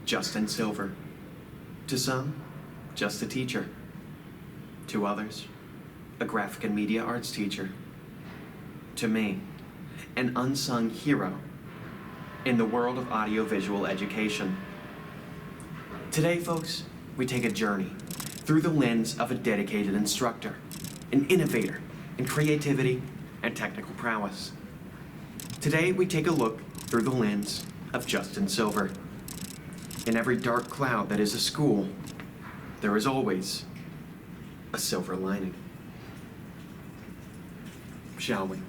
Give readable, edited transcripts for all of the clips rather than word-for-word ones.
Justin Silver. To some, just a teacher. To others, a graphic and media arts teacher. To me, an unsung hero in the world of audiovisual education. Today, folks, we take a journey through the lens of a dedicated instructor, an innovator in creativity and technical prowess. Today, we take a look through the lens of Justin Silver. In every dark cloud that is a school, there is always a silver lining. Shall we?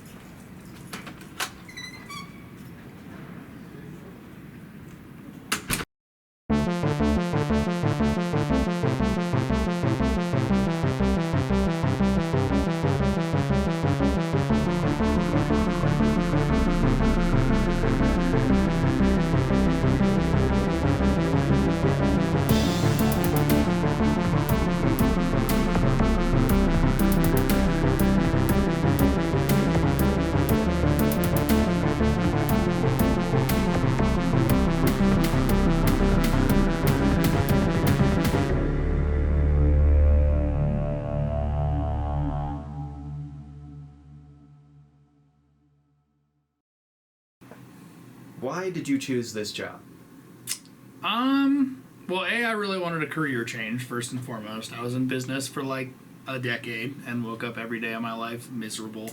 Why did you choose this job? Well, I really wanted a career change, first and foremost. I was in business for like a decade and woke up every day of my life miserable.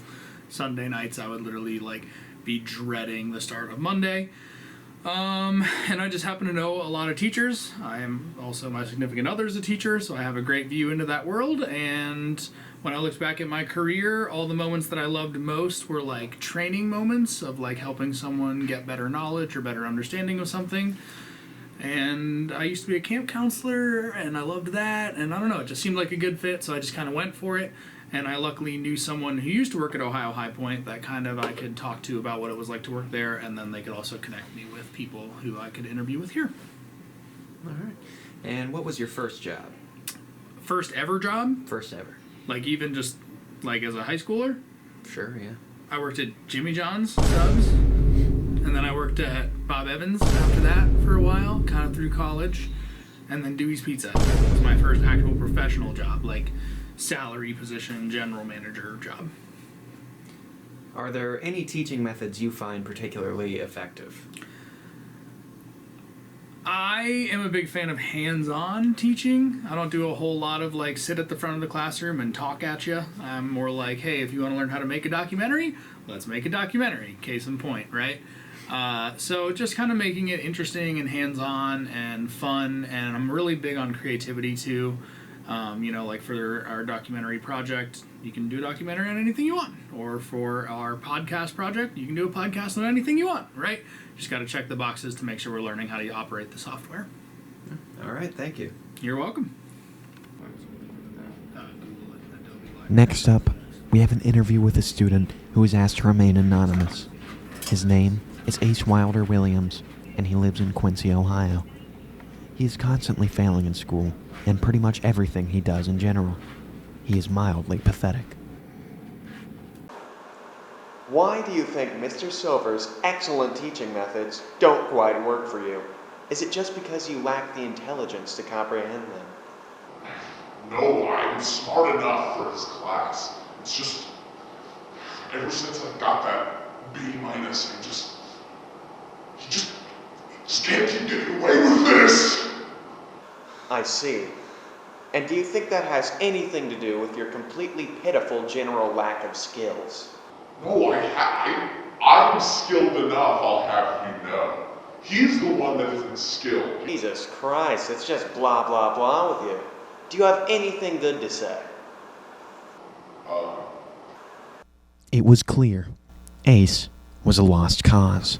Sunday nights, I would literally be dreading the start of Monday. And I just happen to know a lot of teachers. I am also, my significant other is a teacher, so I have a great view into that world. And when I looked back at my career, all the moments that I loved most were training moments of helping someone get better knowledge or better understanding of something. And I used to be a camp counselor, and I loved that. And I don't know, it just seemed like a good fit, so I just kind of went for it. And I luckily knew someone who used to work at Ohio High Point that I could talk to about what it was like to work there, and then they could also connect me with people who I could interview with here. All right. And what was your first job? First ever job? First ever. Even just as a high schooler? Sure, yeah. I worked at Jimmy John's Subs, and then I worked at Bob Evans after that for a while, kind of through college, and then Dewey's Pizza was my first actual professional job, salary position, general manager job. Are there any teaching methods you find particularly effective? I am a big fan of hands-on teaching. I don't do a whole lot of sit at the front of the classroom and talk at you. I'm more hey, if you want to learn how to make a documentary, let's make a documentary. Case in point, right? So just kind of making it interesting and hands-on and fun, and I'm really big on creativity too. For our documentary project, you can do a documentary on anything you want. Or for our podcast project, you can do a podcast on anything you want, right? Just got to check the boxes to make sure we're learning how to operate the software. All right, thank you. You're welcome. Next up, we have an interview with a student who is asked to remain anonymous. His name is Ace Wilder Williams, and he lives in Quincy, Ohio. He is constantly failing in school, and pretty much everything he does in general. He is mildly pathetic. Why do you think Mr. Silver's excellent teaching methods don't quite work for you? Is it just because you lack the intelligence to comprehend them? No, I'm smart enough for his class. It's just, ever since I got that B minus, he just can't keep getting away with this. I see. And do you think that has anything to do with your completely pitiful general lack of skills? No, I'm skilled enough, I'll have you know. He's the one that isn't skilled. Jesus Christ, it's just blah, blah, blah with you. Do you have anything good to say? It was clear. Ace was a lost cause.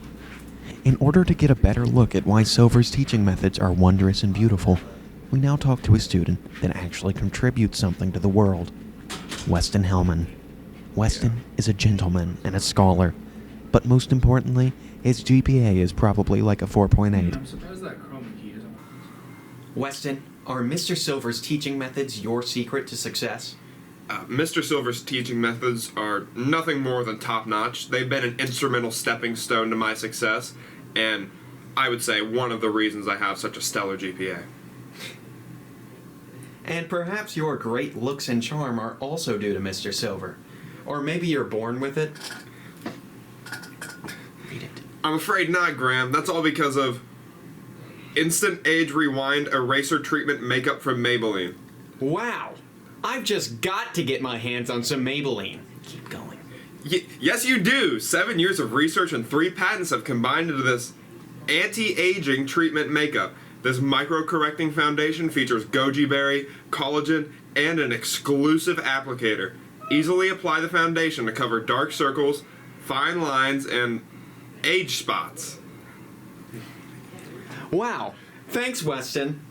In order to get a better look at why Silver's teaching methods are wondrous and beautiful, we now talk to a student that actually contributes something to the world. Weston Hellman. Weston is a gentleman and a scholar, but most importantly, his GPA is probably a 4.8. I'm surprised that chroma key isn't. Weston, are Mr. Silver's teaching methods your secret to success? Mr. Silver's teaching methods are nothing more than top-notch. They've been an instrumental stepping stone to my success, and I would say, one of the reasons I have such a stellar GPA. And perhaps your great looks and charm are also due to Mr. Silver. Or maybe you're born with it. Read it. I'm afraid not, Graham. That's all because of Instant Age Rewind Eraser Treatment Makeup from Maybelline. Wow! I've just got to get my hands on some Maybelline. Keep going. Yes, you do! 7 years of research and 3 patents have combined into this anti-aging treatment makeup. This micro-correcting foundation features goji berry, collagen, and an exclusive applicator. Easily apply the foundation to cover dark circles, fine lines, and age spots. Wow! Thanks, Weston.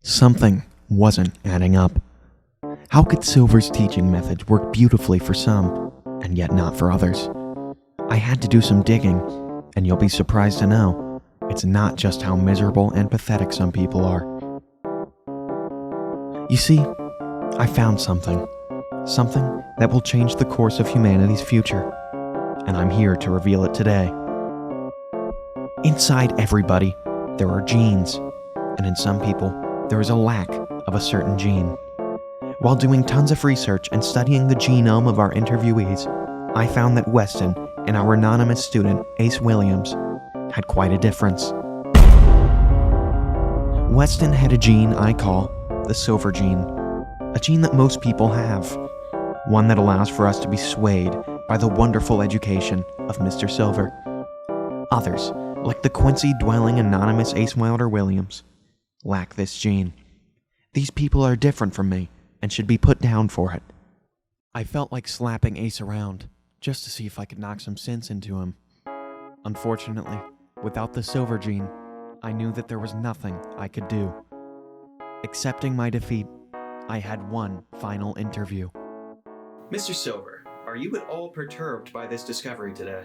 Something wasn't adding up. How could Silver's teaching methods work beautifully for some, and yet not for others? I had to do some digging, and you'll be surprised to know, it's not just how miserable and pathetic some people are. You see, I found something. Something that will change the course of humanity's future. And I'm here to reveal it today. Inside everybody, there are genes. And in some people, there is a lack of a certain gene. While doing tons of research and studying the genome of our interviewees, I found that Weston and our anonymous student, Ace Williams, had quite a difference. Weston had a gene I call the silver gene, a gene that most people have, one that allows for us to be swayed by the wonderful education of Mr. Silver. Others, like the Quincy-dwelling anonymous Ace Wilder Williams, lack this gene. These people are different from me and should be put down for it. I felt like slapping Ace around, just to see if I could knock some sense into him. Unfortunately, without the silver gene, I knew that there was nothing I could do. Accepting my defeat, I had one final interview. Mr. Silver, are you at all perturbed by this discovery today?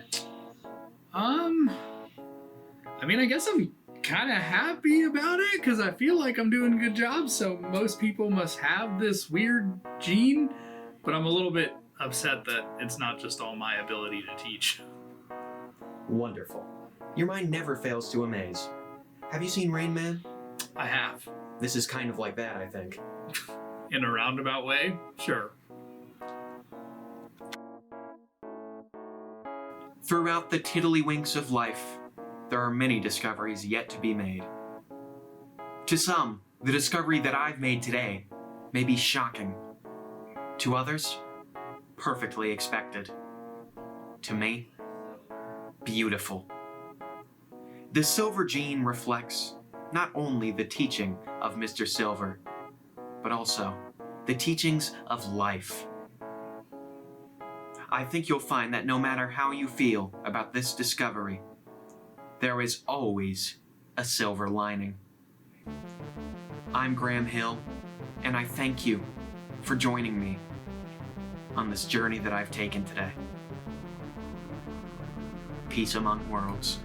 I guess I'm kind of happy about it because I feel like I'm doing a good job. So most people must have this weird gene, but I'm a little bit upset that it's not just all my ability to teach. Wonderful. Your mind never fails to amaze. Have you seen Rain Man? I have. This is kind of like that, I think. In a roundabout way? Sure. Throughout the tiddlywinks of life, there are many discoveries yet to be made. To some, the discovery that I've made today may be shocking. To others, perfectly expected. To me, beautiful. The silver gene reflects not only the teaching of Mr. Silver, but also the teachings of life. I think you'll find that no matter how you feel about this discovery, there is always a silver lining. I'm Graham Hill, and I thank you for joining me on this journey that I've taken today. Peace among worlds.